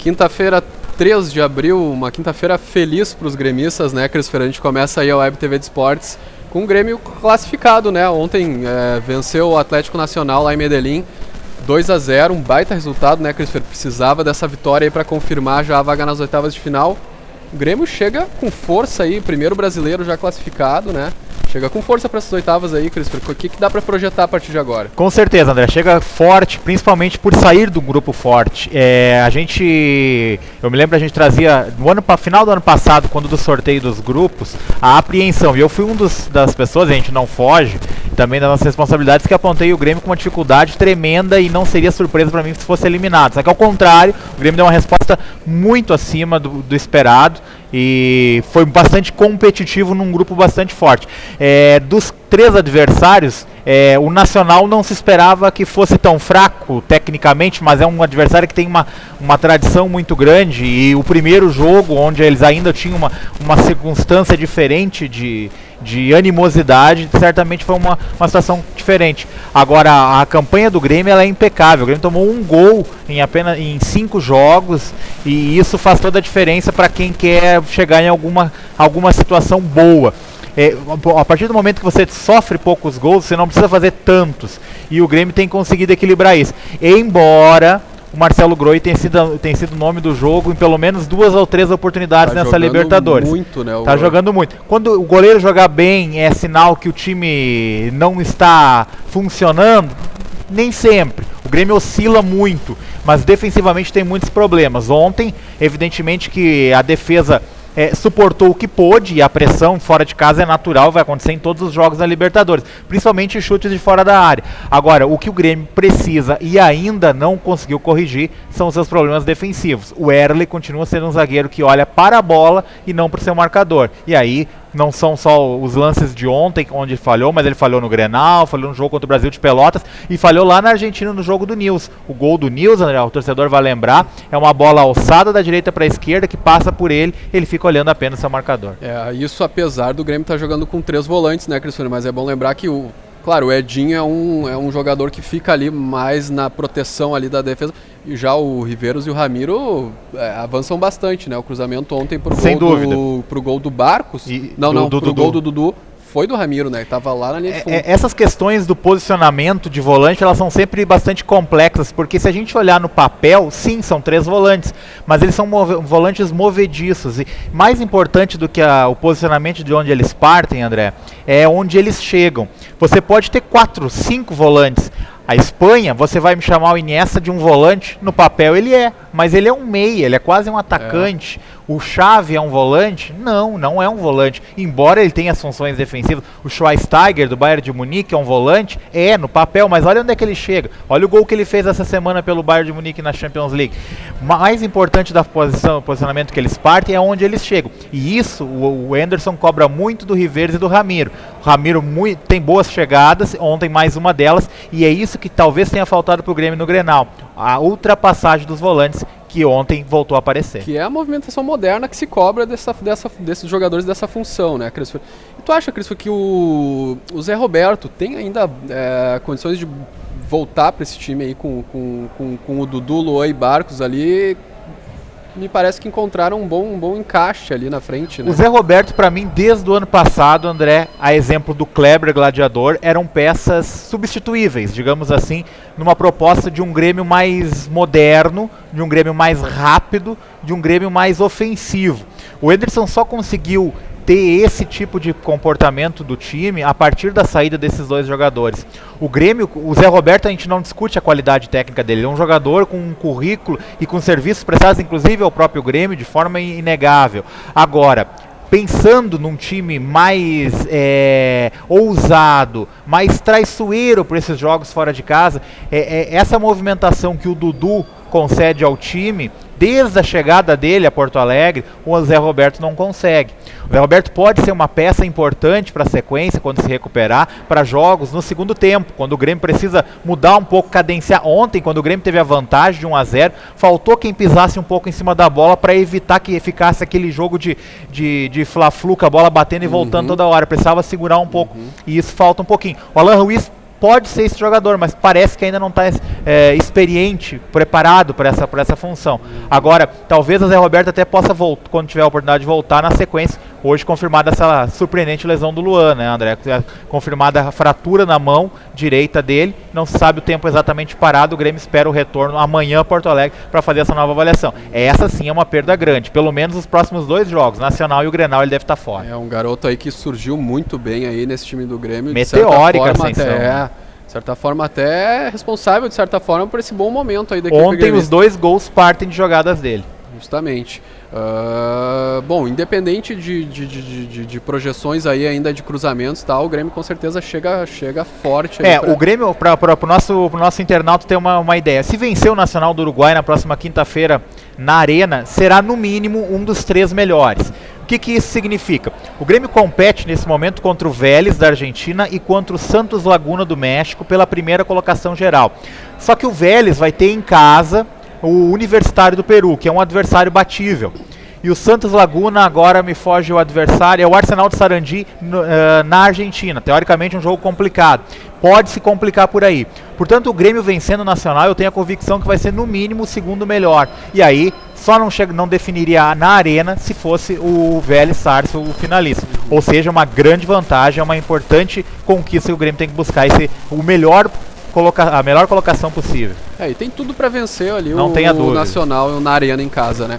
Quinta-feira, 3 de abril, uma quinta-feira feliz para os gremistas, né, Christopher? A gente começa aí a Web TV de Esportes com o Grêmio classificado, né? Ontem venceu o Atlético Nacional lá em Medellín, 2-0, um baita resultado, né, Christopher? Precisava dessa vitória aí para confirmar já a vaga nas oitavas de final. O Grêmio chega com força aí, primeiro brasileiro já classificado, né? Chega com força para essas oitavas aí, Christopher. O que dá para projetar a partir de agora? Com certeza, André. Chega forte, principalmente por sair do grupo forte. Eu me lembro, a gente trazia, final do ano passado, quando do sorteio dos grupos, a apreensão. E eu fui das pessoas, a gente não foge, também das nossas responsabilidades, que apontei o Grêmio com uma dificuldade tremenda e não seria surpresa para mim se fosse eliminado. Só que ao contrário, o Grêmio deu uma resposta muito acima do esperado e foi bastante competitivo num grupo bastante forte. Dos 3 adversários, o Nacional não se esperava que fosse tão fraco tecnicamente, mas é um adversário que tem uma tradição muito grande, e o primeiro jogo, onde eles ainda tinham uma circunstância diferente de animosidade, certamente foi uma situação diferente. Agora, a campanha do Grêmio ela é impecável. O Grêmio tomou um gol em 5 jogos, e isso faz toda a diferença para quem quer chegar em alguma situação boa. A partir do momento que você sofre poucos gols, você não precisa fazer tantos, e o Grêmio tem conseguido equilibrar isso. Embora o Marcelo Groi tenha sido o nome do jogo em pelo menos 2 ou 3 oportunidades nessa Libertadores. Muito, né, tá jogando muito. Quando o goleiro jogar bem, é sinal que o time não está funcionando? Nem sempre. O Grêmio oscila muito, mas defensivamente tem muitos problemas. Ontem, evidentemente que a defesa suportou o que pôde, e a pressão fora de casa é natural, vai acontecer em todos os jogos da Libertadores, principalmente chutes de fora da área. Agora, o que o Grêmio precisa e ainda não conseguiu corrigir são os seus problemas defensivos. O Erle continua sendo um zagueiro que olha para a bola e não para o seu marcador. E aí, não são só os lances de ontem onde ele falhou, mas ele falhou no Grenal, falhou no jogo contra o Brasil de Pelotas e falhou lá na Argentina no jogo do Nils. O gol do Nils, André, o torcedor vai lembrar, é uma bola alçada da direita para a esquerda que passa por ele fica olhando apenas seu marcador. Isso apesar do Grêmio estar jogando com 3 volantes, né, Cristiano? Mas é bom lembrar que o Edinho é um jogador que fica ali mais na proteção ali da defesa. E já o Riveiros e o Ramiro avançam bastante, né? O cruzamento ontem pro gol do Barcos. Pro gol do Dudu foi do Ramiro, né? Que tava lá na linha de fundo. Essas questões do posicionamento de volante, elas são sempre bastante complexas, porque se a gente olhar no papel, sim, são 3 volantes, mas eles são volantes movediços. E mais importante do que o posicionamento de onde eles partem, André, é onde eles chegam. Você pode ter 4, 5 volantes. A Espanha, você vai me chamar o Iniesta de um volante? No papel ele mas ele é um meia, ele é quase um atacante. O Xavi é um volante? Não é um volante. Embora ele tenha as funções defensivas. O Schweinsteiger, do Bayern de Munique, é um volante? No papel, mas olha onde é que ele chega. Olha o gol que ele fez essa semana pelo Bayern de Munique na Champions League. Mais importante da posicionamento que eles partem é onde eles chegam. E isso, o Anderson cobra muito do Riveiros e do Ramiro. O Ramiro tem boas chegadas, ontem mais uma delas, e é isso que talvez tenha faltado para o Grêmio no Grenal. A ultrapassagem dos volantes, que ontem voltou a aparecer. Que é a movimentação moderna que se cobra desses jogadores dessa função, né, Christopher? E tu acha, Christopher, que o Zé Roberto tem ainda condições de voltar para esse time aí com o Dudu, Luan e Barcos ali? Me parece que encontraram um bom encaixe ali na frente, né? O Zé Roberto, para mim, desde o ano passado, André, a exemplo do Kleber Gladiador, eram peças substituíveis, digamos assim, numa proposta de um Grêmio mais moderno, de um Grêmio mais rápido, de um Grêmio mais ofensivo. O Ederson só conseguiu ter esse tipo de comportamento do time a partir da saída desses 2 jogadores. O Grêmio, o Zé Roberto, a gente não discute a qualidade técnica dele, ele é um jogador com um currículo e com serviços prestados inclusive ao próprio Grêmio de forma inegável. Agora, pensando num time mais ousado, mais traiçoeiro para esses jogos fora de casa, essa movimentação que o Dudu concede ao time, desde a chegada dele a Porto Alegre, o Zé Roberto não consegue. O Zé Roberto pode ser uma peça importante para a sequência, quando se recuperar, para jogos no segundo tempo, quando o Grêmio precisa mudar um pouco, cadenciar. Ontem, quando o Grêmio teve a vantagem de 1-0, faltou quem pisasse um pouco em cima da bola para evitar que ficasse aquele jogo de fla-flu, com a bola batendo e voltando toda hora. Precisava segurar um pouco, e isso falta um pouquinho. O Alan Ruiz pode ser esse jogador, mas parece que ainda não está experiente, preparado para essa função. Agora, talvez o Zé Roberto até possa, quando tiver a oportunidade de voltar na sequência, hoje confirmada essa surpreendente lesão do Luan, né, André? Confirmada a fratura na mão direita dele, não se sabe o tempo exatamente parado, o Grêmio espera o retorno amanhã a Porto Alegre para fazer essa nova avaliação. Essa sim é uma perda grande, pelo menos os próximos 2 jogos, Nacional e o Grenal, ele deve estar fora. É um garoto aí que surgiu muito bem aí nesse time do Grêmio. Meteórica ascensão. De certa forma até responsável, de certa forma, por esse bom momento aí da equipe Ontem os 2 gols partem de jogadas dele. Justamente. Bom, independente de projeções aí ainda de cruzamentos e tal, o Grêmio com certeza chega forte. O Grêmio, para o nosso internauta ter uma ideia, se vencer o Nacional do Uruguai na próxima quinta-feira na Arena, será no mínimo um dos 3 melhores. O que isso significa? O Grêmio compete nesse momento contra o Vélez da Argentina e contra o Santos Laguna do México pela primeira colocação geral. Só que o Vélez vai ter em casa o Universitário do Peru, que é um adversário batível. E o Santos Laguna, agora me foge o adversário, é o Arsenal de Sarandi na Argentina. Teoricamente um jogo complicado. Pode se complicar por aí. Portanto, o Grêmio vencendo o Nacional, eu tenho a convicção que vai ser no mínimo o segundo melhor. E aí, só não definiria na Arena se fosse o Vélez Sarsfield o finalista. Ou seja, uma grande vantagem, uma importante conquista que o Grêmio tem que buscar a melhor colocação possível. E tem tudo para vencer ali o Nacional na Arena em casa, né?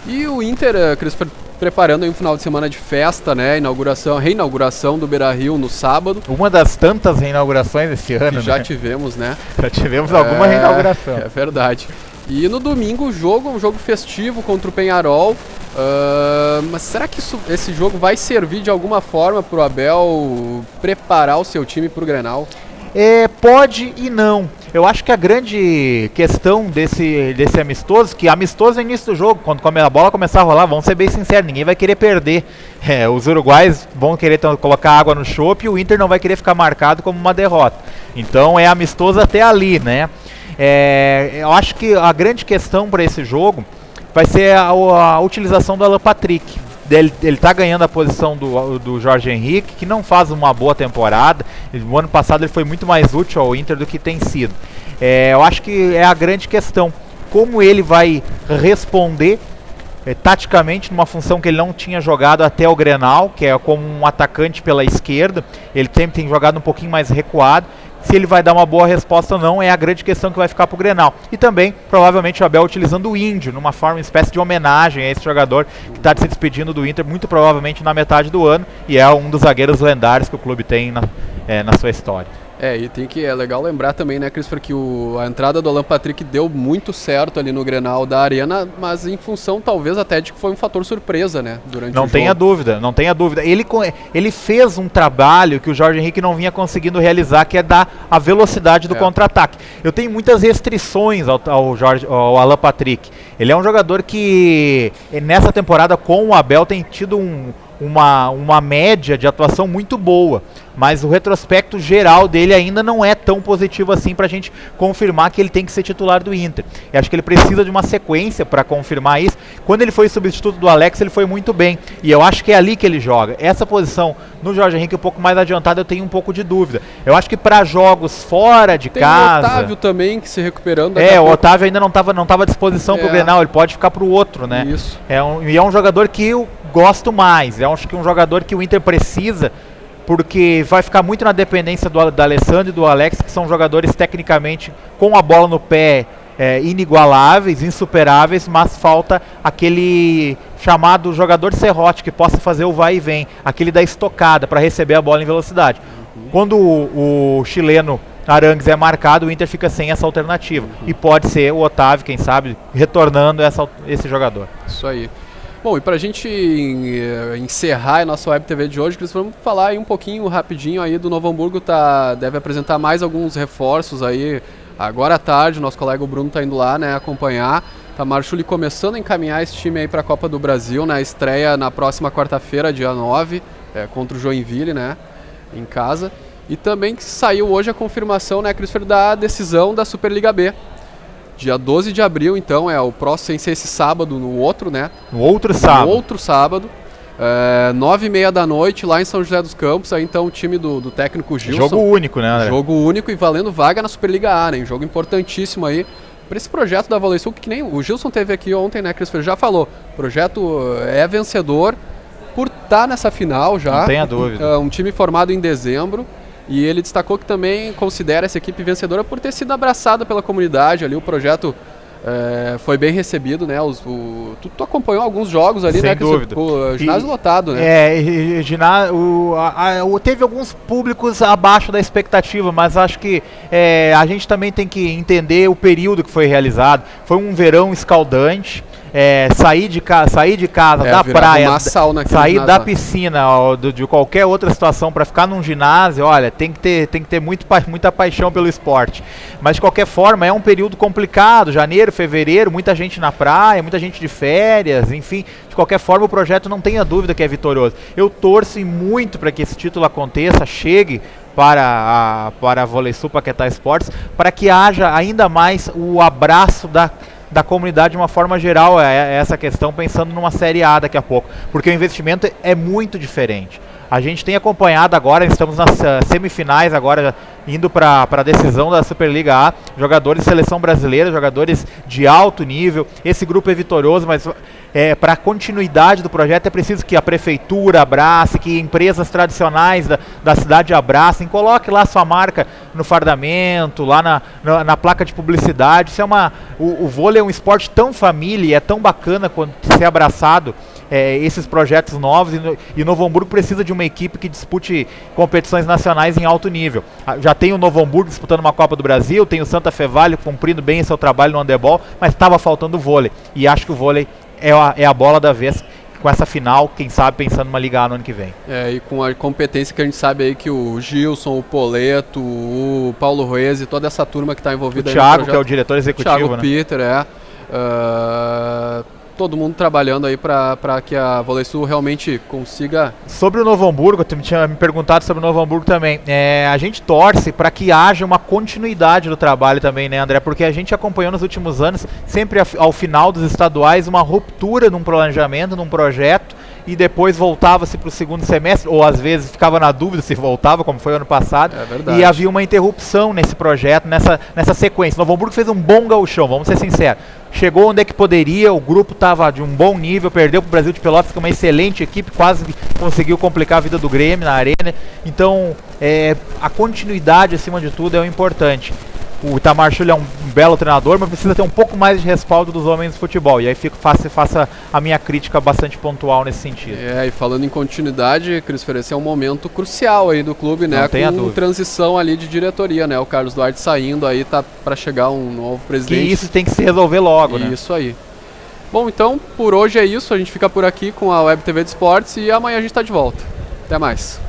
E o Inter, Cris, preparando aí um final de semana de festa, né? Reinauguração do Beira-Rio no sábado. Uma das tantas reinaugurações esse ano, já tivemos, né? Já tivemos alguma reinauguração. É verdade. E no domingo um jogo festivo contra o Peñarol. Mas será que esse jogo vai servir de alguma forma para o Abel preparar o seu time para o Grenal? Pode e não. Eu acho que a grande questão desse amistoso, que amistoso é o início do jogo, quando a bola começar a rolar, vamos ser bem sinceros, ninguém vai querer perder. Os uruguais vão querer colocar água no chope e o Inter não vai querer ficar marcado como uma derrota. Então é amistoso até ali, né? Eu acho que a grande questão para esse jogo vai ser a utilização do Alan Patrick. Ele está ganhando a posição do Jorge Henrique, que não faz uma boa temporada. No ano passado ele foi muito mais útil ao Inter do que tem sido. Eu acho que é a grande questão. Como ele vai responder taticamente numa função que ele não tinha jogado até o Grenal, que é como um atacante pela esquerda. Ele sempre tem jogado um pouquinho mais recuado. Se ele vai dar uma boa resposta ou não é a grande questão que vai ficar para o Grenal. E também, provavelmente, o Abel utilizando o Índio, numa forma, espécie de homenagem a esse jogador que está se despedindo do Inter, muito provavelmente na metade do ano, e é um dos zagueiros lendários que o clube tem na sua história. E é legal lembrar também, né, Christopher, que a entrada do Alan Patrick deu muito certo ali no Grenal da Arena, mas em função talvez até de que foi um fator surpresa, né, durante o jogo. Não tenha dúvida. Ele fez um trabalho que o Jorge Henrique não vinha conseguindo realizar, que é dar a velocidade do contra-ataque. Eu tenho muitas restrições ao Alan Patrick. Ele é um jogador que nessa temporada com o Abel tem tido uma média de atuação muito boa, mas o retrospecto geral dele ainda não é tão positivo assim para a gente confirmar que ele tem que ser titular do Inter. Eu acho que ele precisa de uma sequência para confirmar isso. Quando ele foi substituto do Alex, ele foi muito bem, e eu acho que é ali que ele joga. Essa posição no Jorge Henrique um pouco mais adiantada, eu tenho um pouco de dúvida. Eu acho que para jogos fora de casa... Tem o Otávio também, que se recuperando... o Otávio ainda não estava à disposição para o Grenal, ele pode ficar para o outro, né? Isso. E é um jogador que eu gosto mais, eu acho que é um jogador que o Inter precisa, porque vai ficar muito na dependência do Alessandro e do Alex, que são jogadores tecnicamente com a bola no pé inigualáveis, insuperáveis, mas falta aquele chamado jogador serrote que possa fazer o vai e vem, aquele da estocada para receber a bola em velocidade. Quando o chileno Arangues é marcado, o Inter fica sem essa alternativa, e pode ser o Otávio, quem sabe, retornando esse jogador. Isso aí. Bom, e para a gente encerrar a nossa Web TV de hoje, Cris, vamos falar aí um pouquinho rapidinho aí do Novo Hamburgo, deve apresentar mais alguns reforços aí agora à tarde. O nosso colega Bruno está indo lá, né, acompanhar. Tá Marchuli começando a encaminhar esse time aí para a Copa do Brasil, né, estreia na próxima quarta-feira, dia 9, contra o Joinville, né, em casa. E também que saiu hoje a confirmação, né, Cris, da decisão da Superliga B. Dia 12 de abril, então, o próximo, sem ser esse sábado, no outro, né? No outro sábado. 9h30 da noite lá em São José dos Campos, aí então o time do técnico Gilson. Jogo único, né, André? Jogo único e valendo vaga na Superliga A, né? Um jogo importantíssimo aí para esse projeto da Vôlei Sul, que nem o Gilson teve aqui ontem, né, Cris? Já falou, o projeto é vencedor por estar nessa final já. Não tenha dúvida. Um time formado em dezembro, e ele destacou que também considera essa equipe vencedora por ter sido abraçada pela comunidade ali, o projeto foi bem recebido, né? Tu acompanhou alguns jogos ali, sem né? dúvida. Ginásio lotado, né? Teve alguns públicos abaixo da expectativa, mas acho que a gente também tem que entender o período que foi realizado. Foi um verão escaldante. Sair de casa, da praia, sair da piscina, de qualquer outra situação para ficar num ginásio, olha, tem que ter muita paixão pelo esporte. Mas de qualquer forma é um período complicado, janeiro, fevereiro, muita gente na praia, muita gente de férias, enfim, de qualquer forma o projeto não tenha dúvida que é vitorioso. Eu torço muito para que esse título aconteça, chegue para a Vôlei Sul Paquetá Esportes, para que haja ainda mais o abraço da comunidade de uma forma geral, essa questão, pensando numa Série A daqui a pouco, porque o investimento é muito diferente. A gente tem acompanhado agora, estamos nas semifinais agora, indo para a decisão da Superliga A, jogadores de seleção brasileira, jogadores de alto nível. Esse grupo é vitorioso, mas para a continuidade do projeto é preciso que a prefeitura abrace, que empresas tradicionais da cidade abracem, coloque lá sua marca no fardamento, lá na placa de publicidade. Isso o vôlei é um esporte tão família e é tão bacana quando ser abraçado. Esses projetos novos, e Novo Hamburgo precisa de uma equipe que dispute competições nacionais em alto nível. Já tem o Novo Hamburgo disputando uma Copa do Brasil, tem o Santa Fé Vale cumprindo bem seu trabalho no handebol, mas estava faltando o vôlei, e acho que o vôlei é a bola da vez com essa final, quem sabe pensando numa Liga A no ano que vem. E com a competência que a gente sabe aí que o Gilson, o Poleto, o Paulo Ruiz e toda essa turma que está envolvida o Thiago, que é o diretor executivo, Thiago, né? Peter, todo mundo trabalhando aí para que a Vôlei Sul realmente consiga... Sobre o Novo Hamburgo, tu tinha me perguntado sobre o Novo Hamburgo também. A gente torce para que haja uma continuidade do trabalho também, né, André? Porque a gente acompanhou nos últimos anos, sempre ao final dos estaduais, uma ruptura num planejamento, num projeto, e depois voltava-se para o segundo semestre, ou às vezes ficava na dúvida se voltava, como foi ano passado, e havia uma interrupção nesse projeto, nessa sequência. Novo Hamburgo fez um bom gauchão, vamos ser sinceros. Chegou onde é que poderia, o grupo estava de um bom nível, perdeu para o Brasil de Pelotas, que é uma excelente equipe, quase conseguiu complicar a vida do Grêmio na arena. Então, a continuidade, acima de tudo, é o importante. O Itamar Schulli é um belo treinador, mas precisa ter um pouco mais de respaldo dos homens do futebol. E aí faça a minha crítica bastante pontual nesse sentido. E falando em continuidade, Cris Ferreira, esse é um momento crucial aí do clube, né? Com transição ali de diretoria, né? O Carlos Duarte saindo aí, tá para chegar um novo presidente. Que isso tem que se resolver logo, né? Isso aí. Bom, então por hoje é isso. A gente fica por aqui com a Web TV de Esportes e amanhã a gente tá de volta. Até mais.